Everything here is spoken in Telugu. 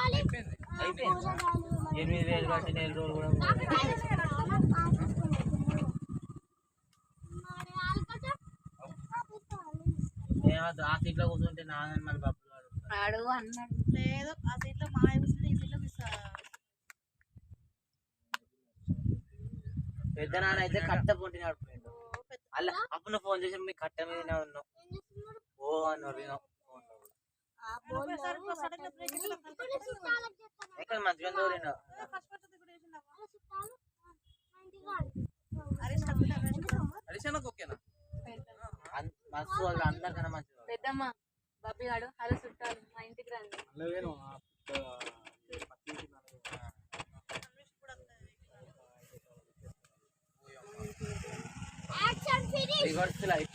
అయిపోయింది 8,000 కట్టి నెల రోజులు కూడా ఆ సీట్లో కూర్చుంటే నాన్న మళ్ళీ బబ్బులు అడుగు అన్నాడు. లేదు ఆ సీట్లో మా కూర్చుంటే ఈ సీట్లో పెద్ద నాన్న అయితే కట్ట పొంటి నడిపోయిండు. అలా అప్పుడు ఫోన్ చేసి మీ కట్ట మీద ఉన్నావు ఓ అన్నారు ఎక్కడ మంచిగా దూరినా మస్తు వాళ్ళు అందరికన్నా మంచిగా పెద్దమ్మ బాబీ గాడు హలో చుట్టాలు మా ఇంటికి రండి. Reverse life